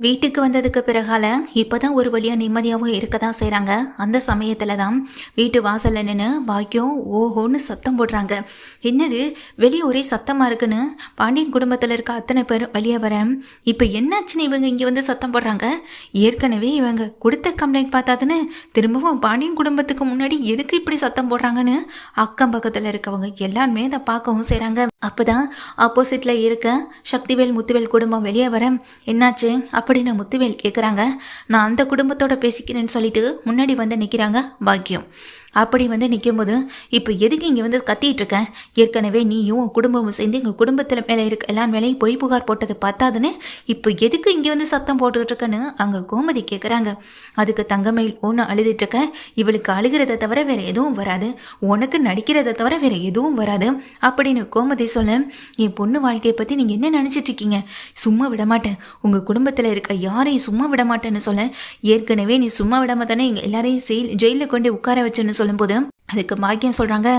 வீட்டுக்கு வந்ததுக்கு பிறகால இப்போதான் ஒரு வழியாக நிம்மதியாகவும் இருக்க தான் செய்கிறாங்க. அந்த சமயத்தில் தான் வீட்டு வாசலில் நின்று பாக்கியம் ஓஹோன்னு சத்தம் போடுறாங்க. என்னது வெளியே ஒரே சத்தமாக இருக்குன்னு பாண்டியன் குடும்பத்தில் இருக்க அத்தனை பேர் வெளியே வர, இப்போ என்னாச்சுன்னு இவங்க இங்கே வந்து சத்தம் போடுறாங்க. ஏற்கனவே இவங்க கொடுத்த கம்ப்ளைண்ட் பார்த்தாதுன்னு திரும்பவும் பாண்டியன் குடும்பத்துக்கு முன்னாடி எதுக்கு இப்படி சத்தம் போடுறாங்கன்னு அக்கம் பக்கத்தில் இருக்கவங்க எல்லாருமே அதை பார்க்கவும் செய்கிறாங்க. அப்போ தான் ஆப்போசிட்டில் இருக்க சக்திவேல் முத்துவேல் குடும்பம் வெளியே வர, என்னாச்சு அப்படின்னு முத்துவேல் கேட்குறாங்க. நான் அந்த குடும்பத்தோட பேசிக்கிறேன்னு சொல்லிட்டு முன்னாடி வந்து நிற்கிறாங்க பாக்கியம். அப்படி வந்து நிற்கும்போது, இப்போ எதுக்கு இங்கே வந்து கத்திட்டு இருக்கேன்? ஏற்கனவே நீயும் உன் குடும்பமும் சேர்ந்து எங்கள் குடும்பத்தில் மேலே இருக்க எல்லார் மேலேயும் பொய் புகார் போட்டதை பார்த்தாதுன்னு இப்போ எதுக்கு இங்கே வந்து சத்தம் போட்டுக்கிட்டு இருக்கேன்னு அங்கே கோமதி கேட்குறாங்க. அதுக்கு தங்கமயில் ஒன்று அழுதுட்டுருக்க, இவளுக்கு அழுகிறத தவிர வேறு எதுவும் வராது, உனக்கு நடிக்கிறத தவிர வேறு எதுவும் வராது அப்படின்னு கோமதி சொல்ல, என் பொண்ணு வாழ்க்கையை பற்றி நீங்கள் என்ன நினச்சிட்டு இருக்கீங்க? சும்மா விட மாட்டேன், உங்கள் குடும்பத்தில் இருக்க யாரையும் சும்மா விட மாட்டேன்னு சொல்ல, ஏற்கனவே நீ சும்மா விடாம தானே எங்கள் எல்லாரையும் ஜெயிலில் கொண்டு உட்கார வச்சுன்னு சொல்லும்போது அதுக்கு பாக்கியம் சொல்கிறாங்க,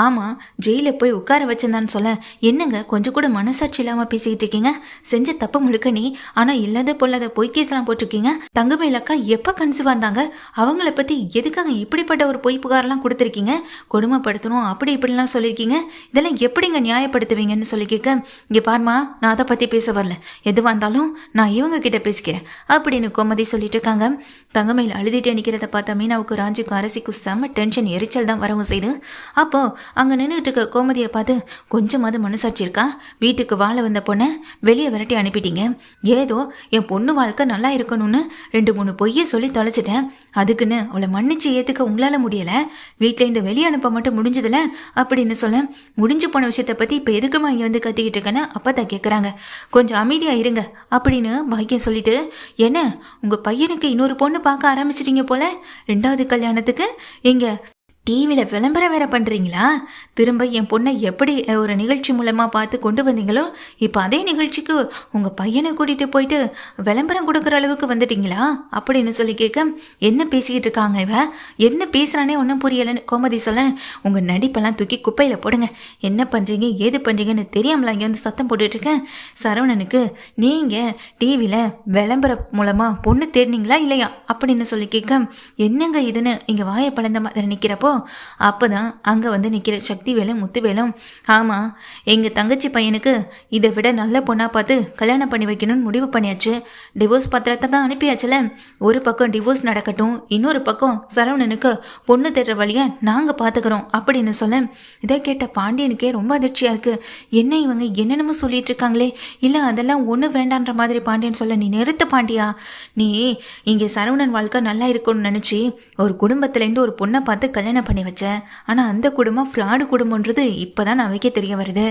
ஆமாம் ஜெயிலில் போய் உட்கார வச்சிருந்தான்னு சொல்ல, என்னங்க கொஞ்சம் கூட மனசாட்சி இல்லாமல் பேசிக்கிட்டு இருக்கீங்க? செஞ்ச தப்பு முழுக்க நீ, ஆனால் இல்லாத பொல்லாத பொய் கேஸ்லாம் போட்டிருக்கீங்க. தங்கமயில் அக்கா எப்போ கன்சீவ் வந்தாங்க? அவங்கள பற்றி எதுக்காக இப்படிப்பட்ட ஒரு பொய் புகார்லாம் கொடுத்துருக்கீங்க? கொடுமைப்படுத்தணும் அப்படி இப்படிலாம் சொல்லியிருக்கீங்க. இதெல்லாம் எப்படிங்க நியாயப்படுத்துவீங்கன்னு சொல்லி கேட்க, இங்கே பாருமா, நான் அதை பற்றி பேச வரல, எதுவாக இருந்தாலும் நான் இவங்க கிட்ட பேசிக்கிறேன் அப்படின்னு கோமதி சொல்லிட்டு இருக்காங்க. தங்கமயில் அழுதிட்டு நிற்கிறத பார்த்தா மீனாவுக்கு ராஞ்சிக்கும் அரசிக்கும் செம்ம டென்ஷன் எரிச்சல் தான் வரவும் செய்து. அப்போ அங்கே நின்றுட்டு இருக்க கோமதியை பார்த்து, கொஞ்சமாவது மனசாட்சி இருக்கா? வீட்டுக்கு வாழ வந்த பொண்ணை வெளியே விரட்டி அனுப்பிட்டீங்க. ஏதோ என் பொண்ணு வாழ்க்கை நல்லா இருக்கணும்னு 2-3 பொய்யை சொல்லி தொலைச்சிட்டேன், அதுக்குன்னு அவளை மன்னிச்சு ஏற்றுக்க உங்களால் முடியலை, வீட்டில் இந்த வெளியே அனுப்ப மட்டும் முடிஞ்சதில்ல அப்படின்னு சொல்ல, முடிஞ்சு போன விஷயத்தை பற்றி இப்போ எதுக்குமா இங்கே வந்து கத்திக்கிட்டு இருக்கேன்னு அப்போ தான் கேட்குறாங்க. கொஞ்சம் அமைதியாக இருங்க அப்படின்னு பாக்கியம் சொல்லிட்டு, என்ன உங்கள் பையனுக்கு இன்னொரு பொண்ணு பார்க்க ஆரம்பிச்சிட்டிங்க போல, 2வது கல்யாணத்துக்கு எங்க டிவியில் விளம்பரம் வேற பண்ணுறீங்களா? திரும்ப என் பொண்ணை எப்படி ஒரு நிகழ்ச்சி மூலமாக பார்த்து கொண்டு வந்தீங்களோ, இப்போ அதே நிகழ்ச்சிக்கு உங்கள் பையனை கூட்டிகிட்டு போயிட்டு விளம்பரம் கொடுக்குற அளவுக்கு வந்துட்டீங்களா அப்படின்னு சொல்லி கேட்க, என்ன பேசிக்கிட்டு இருக்காங்க இவ, என்ன பேசுகிறானே ஒன்றும் புரியலைன்னு கோமதி சொல்ல, உங்கள் நடிப்பெல்லாம் தூக்கி குப்பையில் போடுங்க, என்ன பண்ணுறீங்க ஏது பண்ணுறீங்கன்னு தெரியாமல இங்கே வந்து சத்தம் போட்டுட்ருக்கேன். சரவணனுக்கு நீங்கள் டிவியில் விளம்பரம் மூலமாக பொண்ணு தேடினீங்களா இல்லையா அப்படின்னு சொல்லி கேட்க, என்னங்க இதுன்னு இங்கே வாயை பழந்த மாதிரி நிற்கிறப்போ அப்போதான் அங்கே வந்து நிற்கிற சக்திவேலும் முத்துவேலும், ஆமாம் எங்கள் தங்கச்சி பையனுக்கு இதை விட நல்ல பொண்ணாக பார்த்து கல்யாணம் பண்ணி வைக்கணும்னு முடிவு பண்ணியாச்சு, டிவோர்ஸ் பத்திரத்தை தான் அனுப்பியாச்சுல, ஒரு பக்கம் டிவோர்ஸ் நடக்கட்டும், இன்னொரு பக்கம் சரவணனுக்கு பொண்ணு தேடுற வழியை நாங்கள் பார்த்துக்கிறோம் அப்படின்னு சொல்ல, இதை கேட்ட பாண்டியனுக்கே ரொம்ப அதிர்ச்சியாக இருக்குது. என்ன இவங்க என்னென்னமோ சொல்லிட்டு இருக்காங்களே, இல்லை அதெல்லாம் ஒன்றும் வேண்டான்ற மாதிரி பாண்டியன் சொல்ல, நீ நிறுத்த பாண்டியா, நீ இங்கே சரவணன் வாழ்க்கை நல்லா இருக்கும்னு நினச்சி ஒரு குடும்பத்துலேருந்து ஒரு பொண்ணை பார்த்து கல்யாணம் பண்ணி வச்சேன், ஆனால் அந்த குடும்பம் ஃப்ராடு குடும்பன்றது இப்போ தான் நமக்கே தெரிய வருது.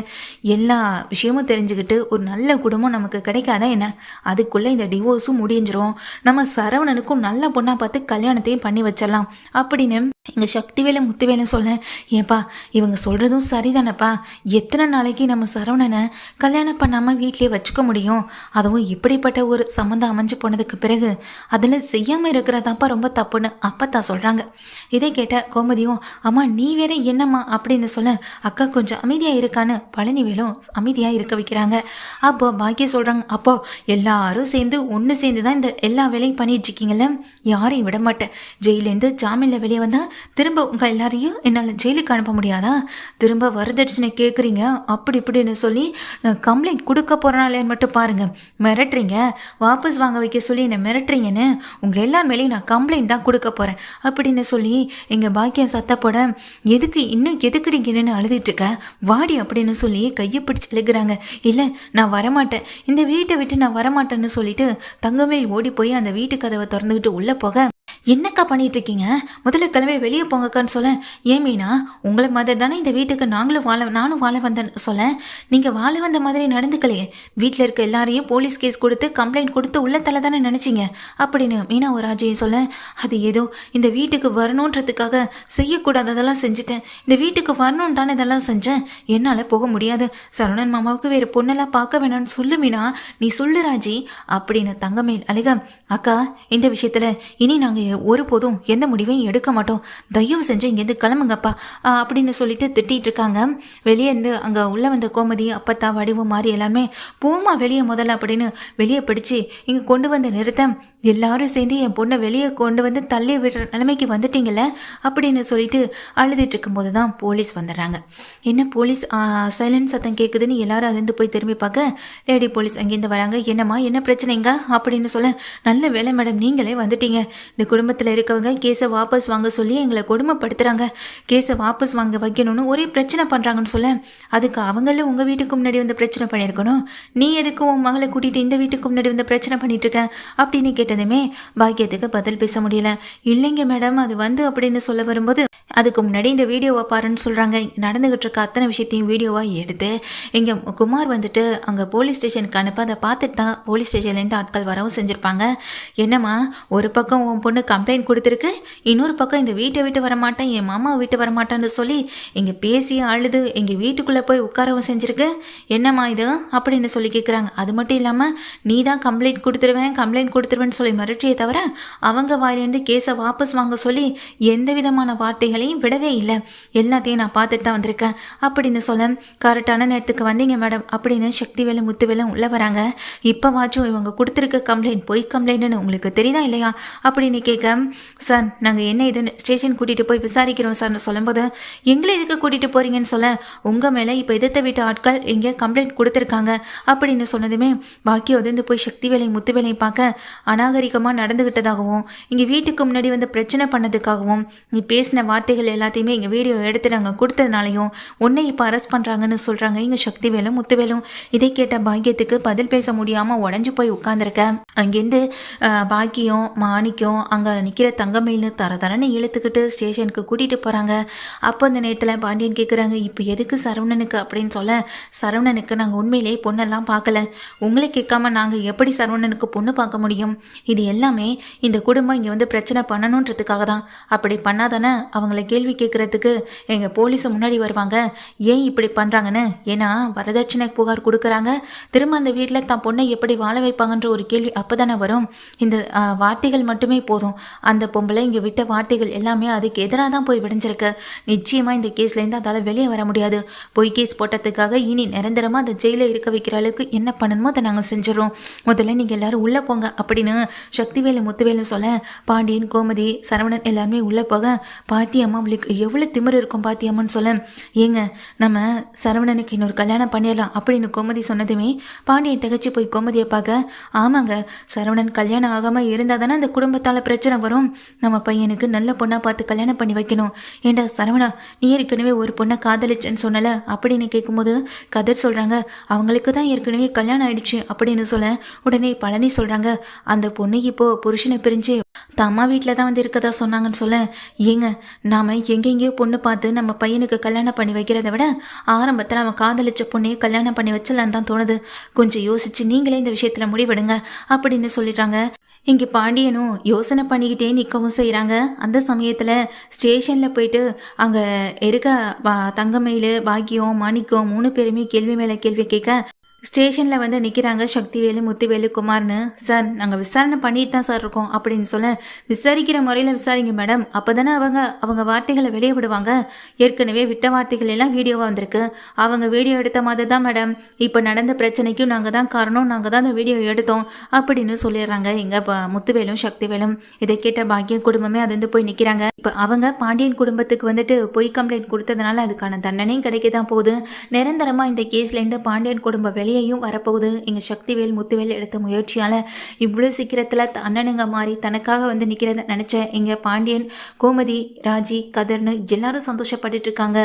எல்லா விஷயமும் தெரிஞ்சுக்கிட்டு ஒரு நல்ல குடும்பம் நமக்கு கிடைக்காதா என்ன? அதுக்குள்ளே இந்த டிவோர்ஸும் முடிஞ்சிரும், நம்ம சரவணனுக்கும் நல்ல பொண்ணாக பார்த்து கல்யாணத்தையும் பண்ணி வச்சிடலாம் அப்படின்னு எங்கள் சக்திவேலும் முத்துவேலும் சொல்ல, ஏன்பா இவங்க சொல்கிறதும் சரிதானப்பா, எத்தனை நாளைக்கு நம்ம சரவணனை கல்யாணம் பண்ணாமல் வீட்டிலே வச்சுக்க முடியும்? அதுவும் இப்படிப்பட்ட ஒரு சம்மந்தம் அமைஞ்சு போனதுக்கு பிறகு அதில் செய்யாமல் இருக்கிறதாப்பா ரொம்ப தப்புன்னு அப்போ தான் சொல்கிறாங்க. இதை கேட்ட கோமதியும், அம்மா நீ வேற என்னம்மா அப்படின்னு சொல்ல, அக்கா கொஞ்சம் அமைதியாக இருக்கான்னு பழனிவேலும் அமைதியாக இருக்க வைக்கிறாங்க. அப்போ பாக்கிய சொல்கிறாங்க, அப்போ எல்லாரும் சேர்ந்து ஒன்று சேர்ந்து தான் இந்த எல்லா வேலையும் பண்ணிட்டுருக்கீங்கள, யாரையும் விட மாட்டேன், ஜெயிலேருந்து ஜாமீனில் வெளியே வந்தால் திரும்ப உங்கள் எல்லாரையும் என்னால் ஜெயிலுக்கு அனுப்ப முடியாதா? திரும்ப வரதட்சணை கேட்குறீங்க அப்படி இப்படின்னு சொல்லி நான் கம்ப்ளைண்ட் கொடுக்க போகிறனாலேன்னு மட்டும் பாருங்கள், மிரட்டுறீங்க, வாபஸ் வாங்க வைக்க சொல்லி என்னை மிரட்டுறீங்கன்னு உங்கள் எல்லார் மேலேயும் நான் கம்ப்ளைண்ட் தான் கொடுக்க போகிறேன் அப்படின்னு சொல்லி எங்கள் பாக்கியம் சத்தப்போட, எதுக்கு இன்னும் எதுக்குடிங்கன்னு அழுதுட்டுருக்க, வாடி அப்படின்னு சொல்லி கையை பிடிச்சி இழுக்கிறாங்க. இல்லை நான் வரமாட்டேன், இந்த வீட்டை விட்டு நான் வரமாட்டேன்னு சொல்லிட்டு தங்கமேல் ஓடி போய் அந்த வீட்டு கதவை திறந்துக்கிட்டு உள்ளே போக, என்னக்கா பண்ணிட்டு இருக்கீங்க, முதல்ல கிளம்பி வெளியே போங்கக்கான்னு சொல்ல, ஏன் மீனா உங்களை மாதிரி தானே இந்த வீட்டுக்கு நானும் வாழ வந்தேன்னு சொல்ல, நீங்கள் வாழ வந்த மாதிரி நடந்துக்கலையே, வீட்டில் இருக்க எல்லாரையும் போலீஸ் கேஸ் கொடுத்து கம்ப்ளைண்ட் கொடுத்து உள்ளத்தலை தானே நினச்சிங்க அப்படின்னு மீனா ஒரு ராஜையை சொல்ல, அது ஏதோ இந்த வீட்டுக்கு வரணுன்றதுக்காக செய்யக்கூடாததெல்லாம் செஞ்சுட்டேன், இந்த வீட்டுக்கு வரணும்னு தானே இதெல்லாம் செஞ்சேன், என்னால் போக முடியாது, சரவணன் மாமாவுக்கு வேறு பொண்ணெல்லாம் பார்க்க வேணான்னு சொல்லு மீனா, நீ சொல்லு ராஜி அப்படின்னு தங்கமேல் அழுக, அக்கா இந்த விஷயத்தில் இனி நாங்கள் ஒருபோதும் எந்த முடிவையும் எடுக்க மாட்டோம், தயவு செஞ்சு இங்கேருந்து கிளம்புங்கப்பா அப்படின்னு சொல்லிட்டு திட்டிகிட்டு இருக்காங்க. வெளியே இருந்து அங்கே உள்ளே வந்த கோமதி அப்பத்தா வடிவம் மாறி எல்லாமே போமா வெளியே முதல்ல அப்படின்னு வெளியே பிடிச்சி இங்கே கொண்டு வந்து நிறுத்த, எல்லாரும் சேர்ந்து என் பொண்ணை வெளியே கொண்டு வந்து தள்ளி விடுற நிலைமைக்கு வந்துட்டீங்கல்ல அப்படின்னு சொல்லிட்டு அழுதுட்டு இருக்கும்போது தான் போலீஸ் வந்துடுறாங்க. என்ன போலீஸ் சைலன்ஸ் சத்தம் கேட்குதுன்னு எல்லாரும் அதிர்ந்து போய் திரும்பி பார்க்க லேடி போலீஸ் அங்கேருந்து வராங்க. என்னம்மா என்ன பிரச்சனைங்க அப்படின்னு சொல்ல, நல்ல வேலை மேடம் நீங்களே வந்துட்டீங்க, இந்த குடும்பத்தில் இருக்கவங்க கேஸை வாபஸ் வாங்க சொல்லி எங்களை கொடுமைப்படுத்துகிறாங்க, கேஸை வாபஸ் வாங்க வைக்கணும்னு ஒரே பிரச்சனை பண்ணுறாங்கன்னு சொல்ல, அதுக்கு அவங்களும் உங்கள் வீட்டுக்கு முன்னாடி வந்து பிரச்சனை பண்ணியிருக்கணும், நீ எதுக்கு உன் மகளை கூட்டிகிட்டு இந்த வீட்டுக்கு முன்னாடி வந்து பிரச்சனை பண்ணிட்டு இருக்க அப்படின்னு கேட்டதுமே பாக்கியத்துக்கு பதில் பேச முடியல. இல்லைங்க மேடம் அது வந்து அப்படின்னு சொல்ல வரும்போது, அதுக்கு முன்னாடி இந்த வீடியோவை பாருன்னு சொல்கிறாங்க. நடந்துகிட்டு இருக்க அத்தனை விஷயத்தையும் வீடியோவாக எடுத்து இங்கே குமார் வந்துட்டு அங்கே போலீஸ் ஸ்டேஷனுக்கு அனுப்ப அதை பார்த்துட்டு தான் போலீஸ் ஸ்டேஷன்லேருந்து ஆட்கள் வரவும் செஞ்சுருப்பாங்க. என்னம்மா ஒரு பக்கம் உன் பொண்ணு கம்ப்ளைண்ட் கொடுத்துருக்கு, இன்னொரு பக்கம் இந்த வீட்டை விட்டு வரமாட்டேன் என் மாமாவை விட்டு வரமாட்டேன்னு சொல்லி இங்கே பேசி அழுது எங்கள் வீட்டுக்குள்ளே போய் உட்காரவும் செஞ்சுருக்கு, என்னம்மா இது அப்படின்னு சொல்லி கேட்குறாங்க. அது மட்டும் இல்லாமல் நீ தான் கம்ப்ளைண்ட் கொடுத்துருவேன்னு சொல்லி மிரட்டியே தவிர அவங்க வாயிலேருந்து கேஸை வாபஸ் வாங்க சொல்லி எந்த விதமான வார்த்தைகளையும் விடவே இல்லை, எல்லாத்தையும் நான் பார்த்துட்டு தான் வந்திருக்கேன் அப்படின்னு சொல்ல, கரெக்டான நேரத்துக்கு வந்தீங்க மேடம் அப்படின்னு சக்திவேலு முத்துவேலும் உள்ளே வராங்க. இப்போவாச்சும் இவங்க கொடுத்துருக்க கம்ப்ளைண்ட் பொய் கம்ப்ளைண்ட்னு உங்களுக்கு தெரியுதா இல்லையா அப்படின்னு கேட்க, சார் நாங்கள் என்ன இதுன்னு ஸ்டேஷன் கூட்டிகிட்டு போய் விசாரிக்கிறோம் சார்னு சொல்லும்போது, எங்களை எதுக்கு கூட்டிகிட்டு போகிறீங்கன்னு சொல்ல, உங்கள் மேலே இப்போ எதிர்த்த வீட்டு ஆட்கள் இங்கே கம்ப்ளைண்ட் கொடுத்துருக்காங்க அப்படின்னு சொன்னதுமே பாக்கி உதந்து போய் சக்திவேலையும் முத்துவேலையும் பார்க்க, அநாகரிகமாக நடந்துக்கிட்டதாகவும் இங்கே வீட்டுக்கு முன்னாடி வந்து பிரச்சனை பண்ணதுக்காகவும் நீ பேசின வார்த்தைகள் எல்லாத்தையுமே இங்கே வீடியோ எடுத்து நாங்கள் கொடுத்ததுனாலையும் உன்னை இப்போ அரெஸ்ட் பண்ணுறாங்கன்னு சொல்கிறாங்க இங்கே சக்திவேலும் முத்துவேலும். இதை கேட்ட பாக்கியத்துக்கு பதில் பேச முடியாமல் உடஞ்சி போய் உட்காந்துருக்க. அங்கேருந்து பாக்கியம் மாணிக்கம் அங்கே நிற்கிற தங்கமயில்னு தரன்னு இழுத்துக்கிட்டு ஸ்டேஷனுக்கு கூட்டிகிட்டு போகிறாங்க. அப்போ அந்த நேரத்தில் பாண்டியன் கேட்குறாங்க, இப்போ எதுக்கு சரவணனுக்கு அப்படின்னு சொல்ல, சரவணனுக்கு நாங்கள் உண்மையிலேயே பொண்ணெல்லாம் பார்க்கல, உங்களை கேட்காம நாங்கள் எப்படி சரவணனுக்கு பொண்ணு பார்க்க முடியும், இது எல்லாமே இந்த குடும்பம் இங்கே வந்து பிரச்சனை பண்ணணுன்றதுக்காக தான், அப்படி பண்ணாதானே அவங்கள கேள்வி கேட்குறதுக்கு எங்கள் போலீஸை முன்னாடி வருவாங்க, ஏன் இப்படி பண்ணுறாங்கன்னு, ஏன்னா வரதட்சணை புகார் கொடுக்குறாங்க, திரும்ப அந்த வீட்டில் தான் பொண்ணை எப்படி வாழ வைப்பாங்கன்ற ஒரு கேள்வி அப்போ தானே வரும், இந்த வார்த்தைகள் மட்டுமே போதும், அந்த பொம்பளை இங்கே விட்ட வார்த்தைகள் எல்லாமே அதுக்கு எதிராக தான் போய் விடைஞ்சிருக்கு, நிச்சயமாக இந்த கேஸ்லேருந்து அதால் வெளியே வர முடியாது, பொய் கேஸ் போட்டதுக்காக இனி நிரந்தரமாக அந்த ஜெயிலில் இருக்க வைக்கிற அளவுக்கு என்ன பண்ணணுமோ அதை நாங்கள் செஞ்சிடறோம், முதல்ல நீங்கள் எல்லாரும் உள்ளே போங்க அப்படின்னு சக்திவேலு முத்துவேலு சொல்ல, பாண்டியன் கோமதி சரவணன் எல்லாருமே உள்ளே போக, பாத்தியம்மா அவளுக்கு எவ்வளோ திமிரு இருக்கும் பாத்தியம்மான்னு சொல்ல, ஏங்க நம்ம சரவணனுக்கு இன்னொரு கல்யாணம் பண்ணிடலாம் அப்படின்னு கோமதி சொன்னதுமே பாண்டியன் திகச்சு போய் கோமதியை பார்க்க, ஆமாங்க சரவணன் கல்யாணம் ஆகாமல் இருந்தால் தானே அந்த குடும்பத்தால் பிரச்சனை வரும், நம்ம பையனுக்கு நல்ல பொண்ணாக பார்த்து கல்யாணம் பண்ணி வைக்கணும், ஏண்டா சரவணா நீ ஏற்கனவே ஒரு பொண்ணை காதலிச்சேன்னு சொன்னல அப்படின்னு கேட்கும்போது கதிர் சொல்கிறாங்க, அவங்களுக்கு தான் ஏற்கனவே கல்யாணம் ஆயிடுச்சு அப்படின்னு சொல்ல, உடனே பழனி சொல்கிறாங்க, அந்த பொண்ணு இப்போது புருஷனை பிரிஞ்சு அம்மா வீட்டில் தான் வந்து இருக்கதா சொன்னாங்கன்னு சொல்ல, ஏங்க நாம் எங்கெங்கேயோ பொண்ணு பார்த்து நம்ம பையனுக்கு கல்யாணம் பண்ணி வைக்கிறத விட ஆரம்பத்தில் அவன் காதலிச்ச பொண்ணையே கல்யாணம் பண்ணி வச்சலான்னு தான் தோணுது, கொஞ்சம் யோசிச்சு நீங்களே இந்த விஷயத்தில் முடிவெடுங்க அப்படின்னு சொல்லிடுறாங்க. இங்கே பாண்டியனும் யோசனை பண்ணிக்கிட்டே நிற்கவும் செய்கிறாங்க. அந்த சமயத்தில் ஸ்டேஷனில் போயிட்டு அங்கே இருக்க தங்கமயில் பாக்கியம் மாணிக்கம் 3 பேருமே கேள்வி மேலே கேள்வி கேட்க, ஸ்டேஷனில் வந்து நிற்கிறாங்க சக்திவேலு முத்துவேலு குமார்னு. சார் நாங்கள் விசாரணை பண்ணிட்டு தான் சார் இருக்கோம் அப்படின்னு சொல்ல, விசாரிக்கிற முறையில் விசாரிங்க மேடம், அப்போ தானே அவங்க வார்த்தைகளை வெளியே விடுவாங்க, ஏற்கனவே விட்ட வார்த்தைகள் எல்லாம் வீடியோவாக வந்திருக்கு, அவங்க வீடியோ எடுத்த மாதிரி தான் மேடம் இப்போ நடந்த பிரச்சனைக்கும் நாங்கள் தான் காரணம், நாங்கள் தான் அந்த வீடியோ எடுத்தோம் அப்படின்னு சொல்லிடுறாங்க எங்கள் முத்துவேலும் சக்திவேலும். இதை கேட்ட பாக்கியம் குடும்பமே அது வந்து போய் நிற்கிறாங்க. இப்போ அவங்க பாண்டியன் குடும்பத்துக்கு வந்துட்டு பொய் கம்ப்ளைண்ட் கொடுத்ததுனால அதுக்கான தண்டனையும் கிடைக்க தான் போகுது, நிரந்தரமாக இந்த கேஸ்லேருந்து பாண்டியன் குடும்ப வெளியையும் வரப்போகுது. எங்கள் சக்திவேல் முத்துவேல் எடுத்த முயற்சியால் இவ்வளோ சீக்கிரத்தில் அண்ணனுங்க மாதிரி தனக்காக வந்து நிற்கிறத நினச்ச எங்கள் பாண்டியன் கோமதி ராஜி கதர்னு எல்லாரும் சந்தோஷப்பட்டுட்டு இருக்காங்க.